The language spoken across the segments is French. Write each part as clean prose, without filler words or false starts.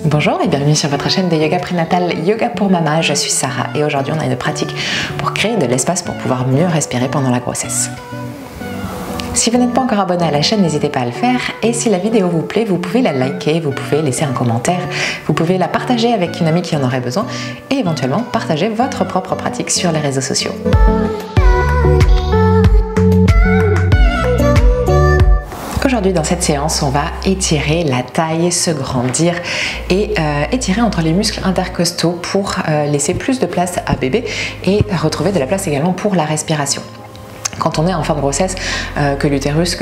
Bonjour et bienvenue sur votre chaîne de yoga prénatal Yoga pour Mama, je suis Sarah et aujourd'hui on a une pratique pour créer de l'espace pour pouvoir mieux respirer pendant la grossesse. Si vous n'êtes pas encore abonné à la chaîne, n'hésitez pas à le faire et si la vidéo vous plaît, vous pouvez la liker, vous pouvez laisser un commentaire, vous pouvez la partager avec une amie qui en aurait besoin et éventuellement partager votre propre pratique sur les réseaux sociaux. Aujourd'hui dans cette séance, on va étirer la taille, se grandir et étirer entre les muscles intercostaux pour laisser plus de place à bébé et retrouver de la place également pour la respiration. Quand on est en fin de grossesse, que l'utérus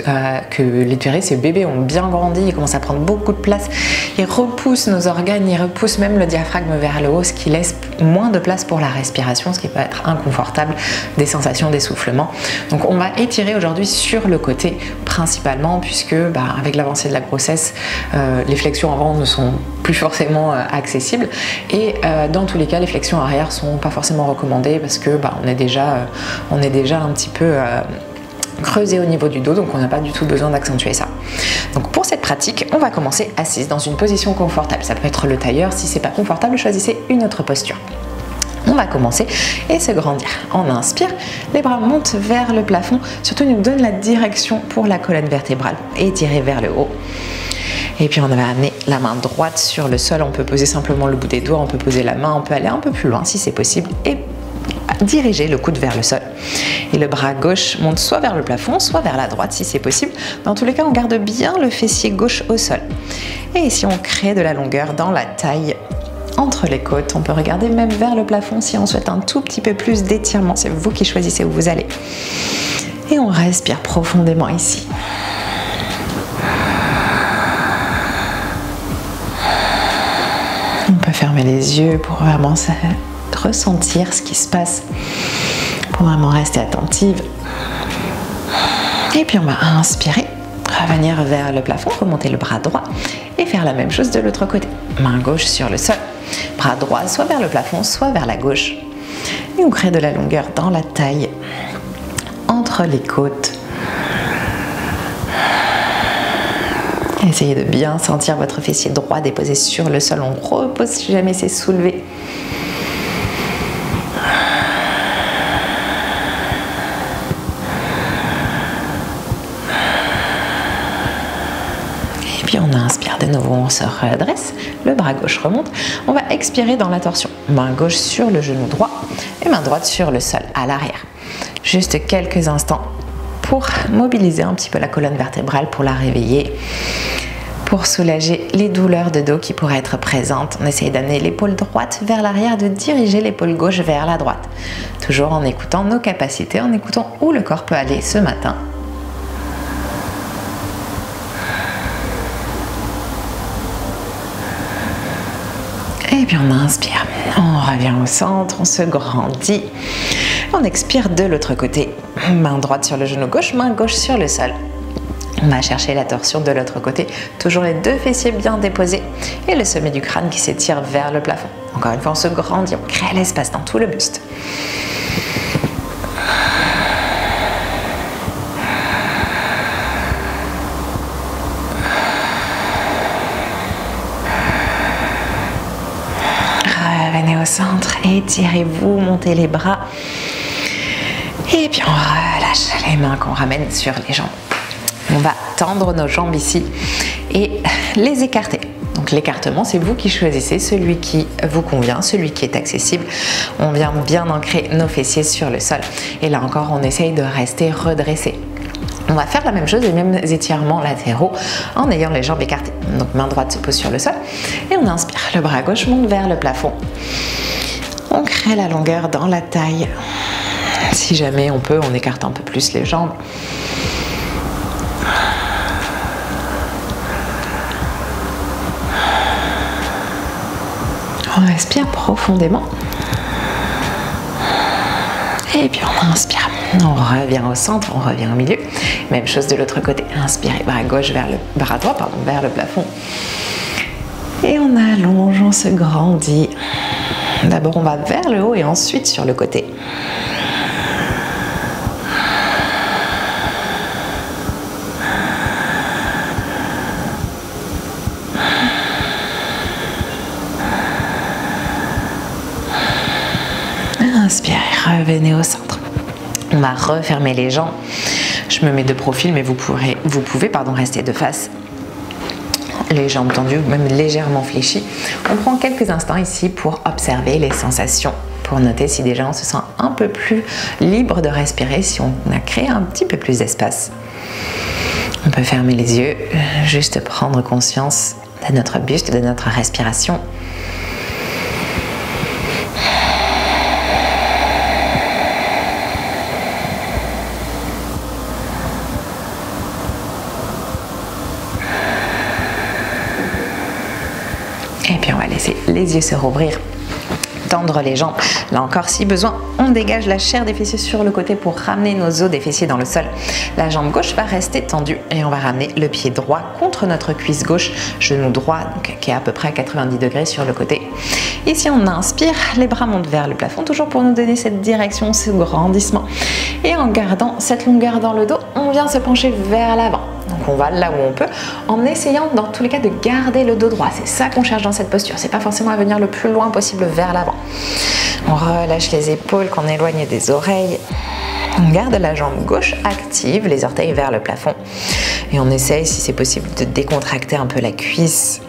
et le bébé ont bien grandi, ils commencent à prendre beaucoup de place, ils repoussent nos organes, ils repoussent même le diaphragme vers le haut, ce qui laisse moins de place pour la respiration, ce qui peut être inconfortable, des sensations d'essoufflement. Donc on va étirer aujourd'hui sur le côté principalement, puisque avec l'avancée de la grossesse, les flexions avant ne sont plus forcément accessibles et dans tous les cas les flexions arrière sont pas forcément recommandées parce que on est déjà un petit peu creusé au niveau du dos, donc on n'a pas du tout besoin d'accentuer ça. Donc pour cette pratique, on va commencer assise dans une position confortable. Ça peut être le tailleur, si c'est pas confortable, choisissez une autre posture. On va commencer et se grandir. On inspire, les bras montent vers le plafond, surtout nous donne la direction pour la colonne vertébrale et tirer vers le haut. Et puis on va amener la main droite sur le sol, on peut poser simplement le bout des doigts, on peut poser la main, on peut aller un peu plus loin si c'est possible et diriger le coude vers le sol. Et le bras gauche monte soit vers le plafond, soit vers la droite si c'est possible. Dans tous les cas, on garde bien le fessier gauche au sol. Et ici, on crée de la longueur dans la taille entre les côtes. On peut regarder même vers le plafond si on souhaite un tout petit peu plus d'étirement. C'est vous qui choisissez où vous allez. Et on respire profondément ici. On peut fermer les yeux pour vraiment ressentir ce qui se passe, pour vraiment rester attentive. Et puis on va inspirer, revenir vers le plafond, remonter le bras droit et faire la même chose de l'autre côté. Main gauche sur le sol, bras droit soit vers le plafond, soit vers la gauche. Et on crée de la longueur dans la taille, entre les côtes. Essayez de bien sentir votre fessier droit déposé sur le sol. On repose si jamais c'est soulevé. Et puis on inspire de nouveau, on se redresse, le bras gauche remonte. On va expirer dans la torsion. Main gauche sur le genou droit et main droite sur le sol à l'arrière. Juste quelques instants pour mobiliser un petit peu la colonne vertébrale, pour la réveiller, pour soulager les douleurs de dos qui pourraient être présentes. On essaye d'amener l'épaule droite vers l'arrière, de diriger l'épaule gauche vers la droite. Toujours en écoutant nos capacités, en écoutant où le corps peut aller ce matin. Et puis on inspire, on revient au centre, on se grandit. On expire de l'autre côté. Main droite sur le genou gauche, main gauche sur le sol. On va chercher la torsion de l'autre côté. Toujours les deux fessiers bien déposés et le sommet du crâne qui s'étire vers le plafond. Encore une fois, on se grandit, on crée l'espace dans tout le buste. Revenez au centre, étirez-vous, montez les bras. Et puis on relâche les mains qu'on ramène sur les jambes. On va tendre nos jambes ici et les écarter. Donc l'écartement, c'est vous qui choisissez celui qui vous convient, celui qui est accessible. On vient bien ancrer nos fessiers sur le sol. Et là encore, on essaye de rester redressé. On va faire la même chose, les mêmes étirements latéraux en ayant les jambes écartées. Donc main droite se pose sur le sol et on inspire. Le bras gauche monte vers le plafond. On crée la longueur dans la taille. Si jamais on peut, on écarte un peu plus les jambes. On respire profondément. Et puis on inspire. On revient au centre, on revient au milieu. Même chose de l'autre côté. Inspirez, bras gauche vers le bras droit, vers le plafond. Et on allonge, on se grandit. D'abord on va vers le haut et ensuite sur le côté. Inspirez, revenez au centre. On va refermer les jambes. Je me mets de profil, mais vous pouvez rester de face. Les jambes tendues, même légèrement fléchies. On prend quelques instants ici pour observer les sensations, pour noter si déjà on se sent un peu plus libre de respirer, si on a créé un petit peu plus d'espace. On peut fermer les yeux, juste prendre conscience de notre buste, de notre respiration. Et puis on va laisser les yeux se rouvrir, tendre les jambes. Là encore, si besoin, on dégage la chair des fessiers sur le côté pour ramener nos os des fessiers dans le sol. La jambe gauche va rester tendue et on va ramener le pied droit contre notre cuisse gauche, genou droit donc, qui est à peu près à 90 degrés sur le côté. Ici, on inspire, les bras montent vers le plafond, toujours pour nous donner cette direction, ce grandissement. Et en gardant cette longueur dans le dos, on vient se pencher vers l'avant. Donc on va là où on peut, en essayant dans tous les cas de garder le dos droit. C'est ça qu'on cherche dans cette posture. C'est pas forcément à venir le plus loin possible vers l'avant. On relâche les épaules, qu'on éloigne des oreilles. On garde la jambe gauche active, les orteils vers le plafond. Et on essaye, si c'est possible, de décontracter un peu la cuisse.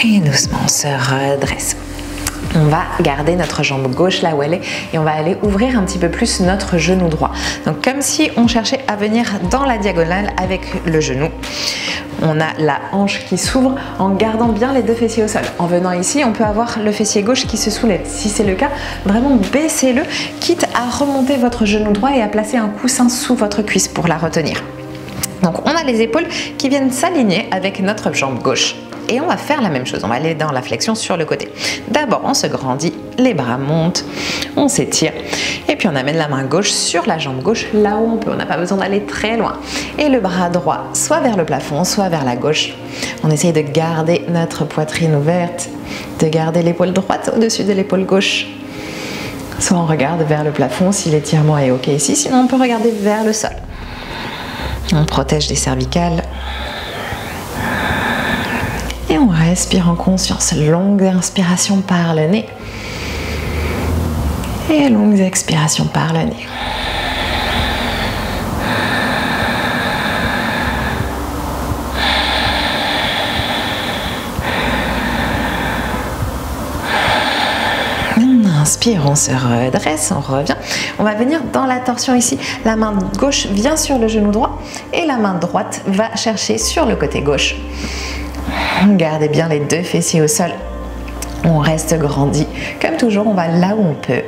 Et doucement, on se redresse. On va garder notre jambe gauche là où elle est et on va aller ouvrir un petit peu plus notre genou droit. Donc comme si on cherchait à venir dans la diagonale avec le genou. On a la hanche qui s'ouvre en gardant bien les deux fessiers au sol. En venant ici, on peut avoir le fessier gauche qui se soulève. Si c'est le cas, vraiment baissez-le, quitte à remonter votre genou droit et à placer un coussin sous votre cuisse pour la retenir. Donc on a les épaules qui viennent s'aligner avec notre jambe gauche. Et on va faire la même chose, on va aller dans la flexion sur le côté. D'abord, on se grandit, les bras montent, on s'étire. Et puis on amène la main gauche sur la jambe gauche, là où on peut. On n'a pas besoin d'aller très loin. Et le bras droit, soit vers le plafond, soit vers la gauche. On essaye de garder notre poitrine ouverte, de garder l'épaule droite au-dessus de l'épaule gauche. Soit on regarde vers le plafond si l'étirement est OK ici, sinon on peut regarder vers le sol. On protège les cervicales. Et on respire en conscience. Longue inspiration par le nez. Et longue expiration par le nez. On inspire, on se redresse, on revient. On va venir dans la torsion ici. La main gauche vient sur le genou droit et la main droite va chercher sur le côté gauche. Gardez bien les deux fessiers au sol. On reste grandi. Comme toujours, on va là où on peut.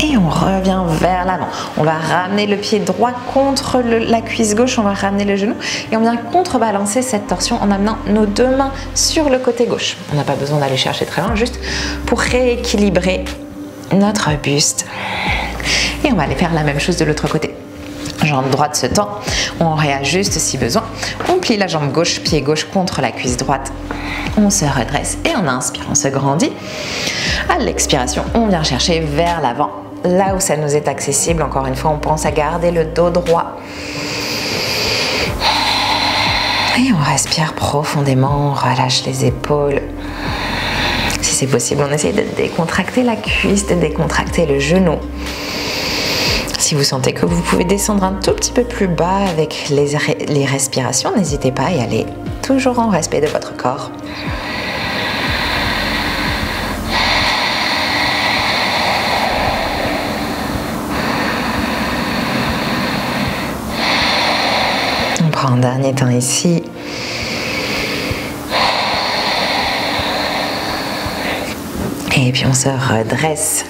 Et on revient vers l'avant. On va ramener le pied droit contre la cuisse gauche, on va ramener le genou et on vient contrebalancer cette torsion en amenant nos deux mains sur le côté gauche. On n'a pas besoin d'aller chercher très loin, juste pour rééquilibrer notre buste. Et on va aller faire la même chose de l'autre côté. Jambe droite se tend, on réajuste si besoin. On plie la jambe gauche, pied gauche contre la cuisse droite. On se redresse et on inspire, on se grandit. À l'expiration, on vient chercher vers l'avant. Là où ça nous est accessible, encore une fois, on pense à garder le dos droit. Et on respire profondément, on relâche les épaules. Si c'est possible, on essaye de décontracter la cuisse, de décontracter le genou. Si vous sentez que vous pouvez descendre un tout petit peu plus bas avec les respirations, n'hésitez pas à y aller, toujours en respect de votre corps. On prend un dernier temps ici. Et puis on se redresse.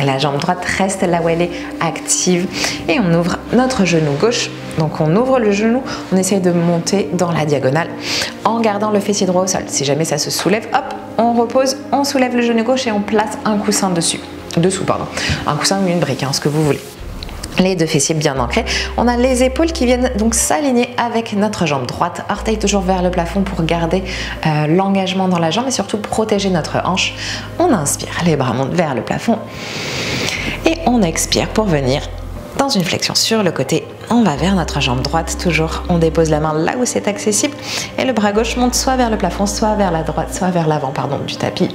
La jambe droite reste là où elle est active. Et on ouvre notre genou gauche. Donc on ouvre le genou, on essaye de monter dans la diagonale en gardant le fessier droit au sol. Si jamais ça se soulève, hop, on repose, on soulève le genou gauche et on place un coussin dessus. dessous, pardon. Un coussin ou une brique, hein, ce que vous voulez. Les deux fessiers bien ancrés. On a les épaules qui viennent donc s'aligner avec notre jambe droite. Orteil toujours vers le plafond pour garder l'engagement dans la jambe et surtout protéger notre hanche. On inspire, les bras montent vers le plafond. Et on expire pour venir dans une flexion sur le côté. On va vers notre jambe droite, toujours on dépose la main là où c'est accessible et le bras gauche monte soit vers le plafond, soit vers la droite, soit vers l'avant, pardon, du tapis.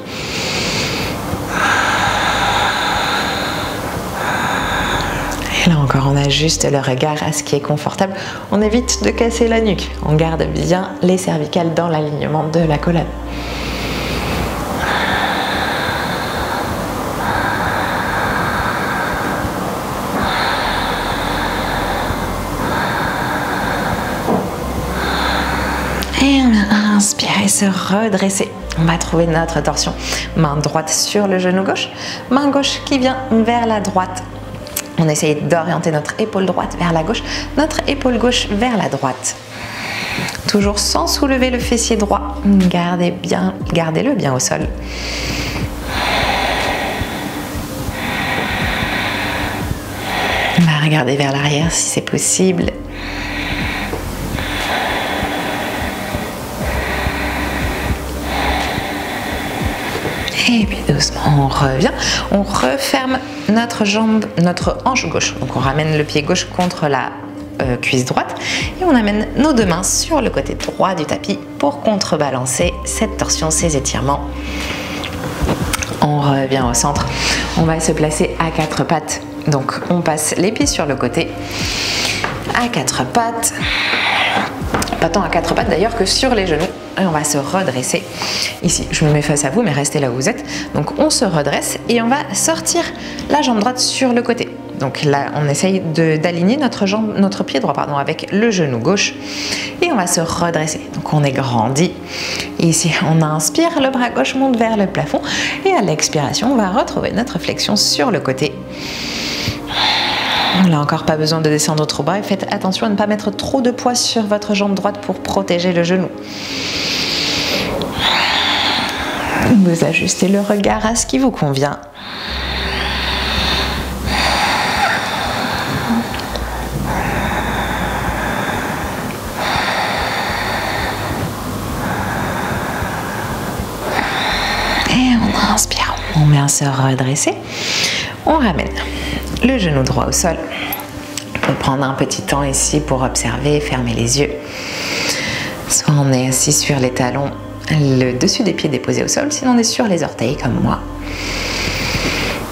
Et là encore, on ajuste le regard à ce qui est confortable. On évite de casser la nuque. On garde bien les cervicales dans l'alignement de la colonne. Et on va inspirer, se redresser. On va trouver notre torsion. Main droite sur le genou gauche, main gauche qui vient vers la droite. On essaye d'orienter notre épaule droite vers la gauche, notre épaule gauche vers la droite. Toujours sans soulever le fessier droit. Gardez-le bien au sol. On va regarder vers l'arrière si c'est possible. Et puis doucement, on revient, on referme notre jambe, notre hanche gauche. Donc on ramène le pied gauche contre la cuisse droite et on amène nos deux mains sur le côté droit du tapis pour contrebalancer cette torsion, ces étirements. On revient au centre, on va se placer à quatre pattes. Donc on passe les pieds sur le côté, à quatre pattes. Pas tant à quatre pattes d'ailleurs que sur les genoux. Et on va se redresser. Ici, je me mets face à vous, mais restez là où vous êtes. Donc on se redresse et on va sortir la jambe droite sur le côté. Donc là, on essaye d'aligner notre pied droit avec le genou gauche. Et on va se redresser. Donc on est grandi. Et ici, on inspire, le bras gauche monte vers le plafond. Et à l'expiration, on va retrouver notre flexion sur le côté. Là encore, pas besoin de descendre trop bas et faites attention à ne pas mettre trop de poids sur votre jambe droite pour protéger le genou. Vous ajustez le regard à ce qui vous convient. Et on inspire, on vient se redresser, on ramène le genou droit au sol. On peut prendre un petit temps ici pour observer, fermer les yeux. Soit on est assis sur les talons, le dessus des pieds déposé au sol, sinon on est sur les orteils comme moi.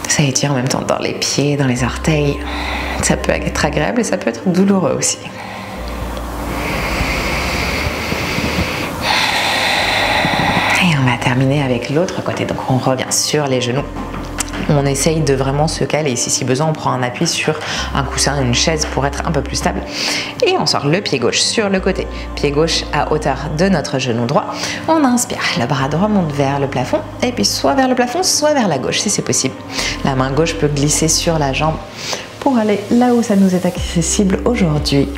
Ça étire en même temps dans les pieds, dans les orteils. Ça peut être agréable et ça peut être douloureux aussi. Et on va terminer avec l'autre côté. Donc on revient sur les genoux. On essaye de vraiment se caler ici. Si besoin, on prend un appui sur un coussin, une chaise pour être un peu plus stable. Et on sort le pied gauche sur le côté. Pied gauche à hauteur de notre genou droit. On inspire, le bras droit monte vers le plafond. Et puis soit vers le plafond, soit vers la gauche si c'est possible. La main gauche peut glisser sur la jambe pour aller là où ça nous est accessible aujourd'hui.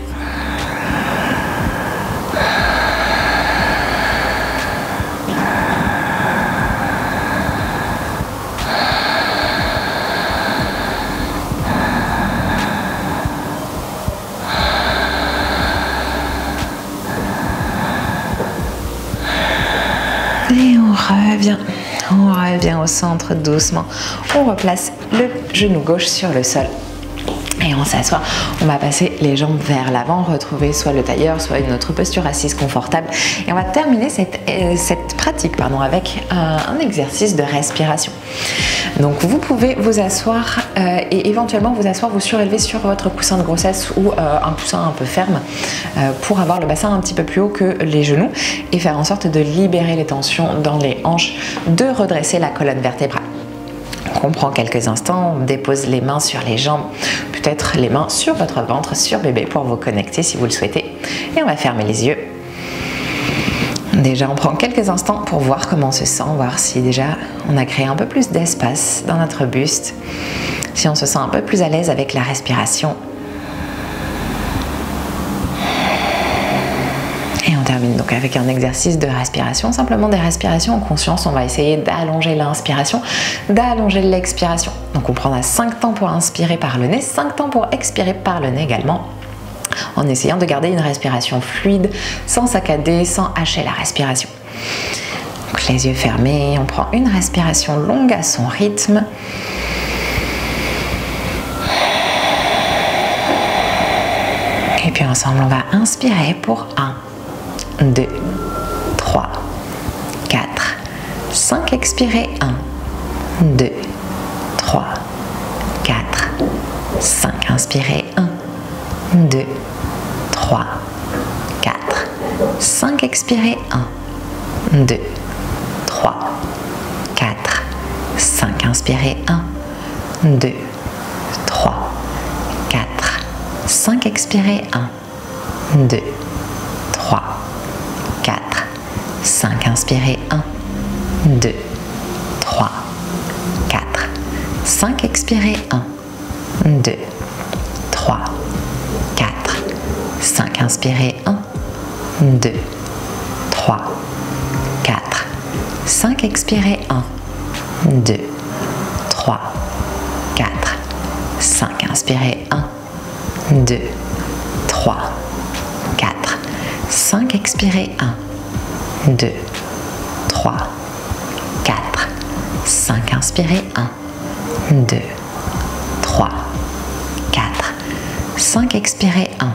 Et on revient au centre doucement. On replace le genou gauche sur le sol. Et on s'assoit, on va passer les jambes vers l'avant, retrouver soit le tailleur, soit une autre posture assise confortable. Et on va terminer cette pratique avec un exercice de respiration. Donc vous pouvez vous asseoir et éventuellement vous surélever sur votre coussin de grossesse ou un coussin un peu ferme pour avoir le bassin un petit peu plus haut que les genoux et faire en sorte de libérer les tensions dans les hanches, de redresser la colonne vertébrale. On prend quelques instants, on dépose les mains sur les jambes, peut-être les mains sur votre ventre, sur bébé pour vous connecter si vous le souhaitez. Et on va fermer les yeux. Déjà, on prend quelques instants pour voir comment on se sent, voir si déjà on a créé un peu plus d'espace dans notre buste, si on se sent un peu plus à l'aise avec la respiration. Et on termine Donc avec un exercice de respiration, simplement des respirations en conscience, on va essayer d'allonger l'inspiration, d'allonger l'expiration. Donc on prendra 5 temps pour inspirer par le nez, 5 temps pour expirer par le nez également, en essayant de garder une respiration fluide, sans saccader, sans hacher la respiration. Donc les yeux fermés, on prend une respiration longue à son rythme. Et puis ensemble, on va inspirer pour 1, 2, 3, 4, 5. Expirez 1, 2, 3, 4, 5. Inspirez 1, 2, 3, 4, 5. Expirez 1, 2, 3, 4, 5. Inspirez 1, 2, 3, 4, 5. Expirez 1, 2, 3, 4, 5. Inspirez 1, 2, 3, 4, 5. Expirez 1, 2, 3, 4, 5. Inspirez 1, 2, 3, 4, 5. Expirez 1, 2, 3, 4, 5. Inspirez 1, 2, 3, 4, 5. Expirez 1, 2, 3, 4, 5. Inspirez 1, 2, 3, 4, 5. Expirez 1,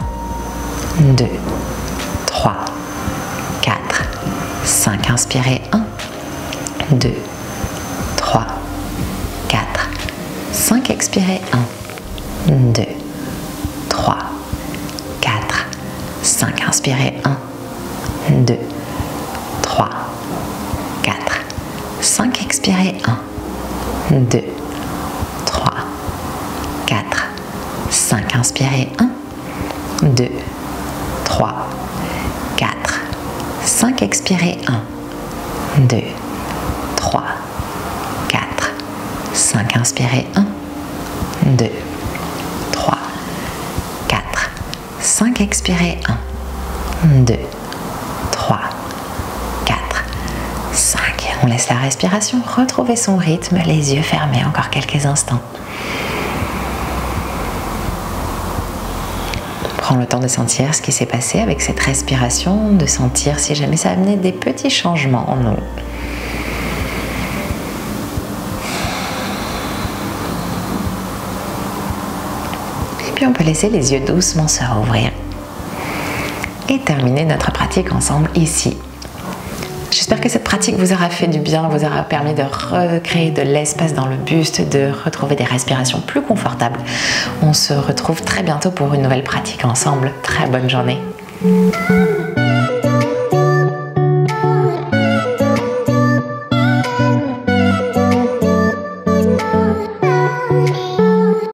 2, 3, 4, 5. Inspirez 1, 2, 3, 4, 5. Expirez 1, 2, 3, 4, 5. Inspirez 1, 2, 3, 4, 5. Expirez 1, 2, 3, 4, 5. Inspirez 1, 2, 3, 4, 5. Expirez 1, 2, 3, 4, 5. Inspirez 1, 2, 3, 4, 5. Expirez 1, 2, 3, 4, 5. On laisse la respiration retrouver son rythme, les yeux fermés encore quelques instants. Prends le temps de sentir ce qui s'est passé avec cette respiration, de sentir si jamais ça a amené des petits changements en nous. Et puis on peut laisser les yeux doucement se rouvrir et terminer notre pratique ensemble ici. J'espère que cette pratique vous aura fait du bien, vous aura permis de recréer de l'espace dans le buste, de retrouver des respirations plus confortables. On se retrouve très bientôt pour une nouvelle pratique ensemble. Très bonne journée.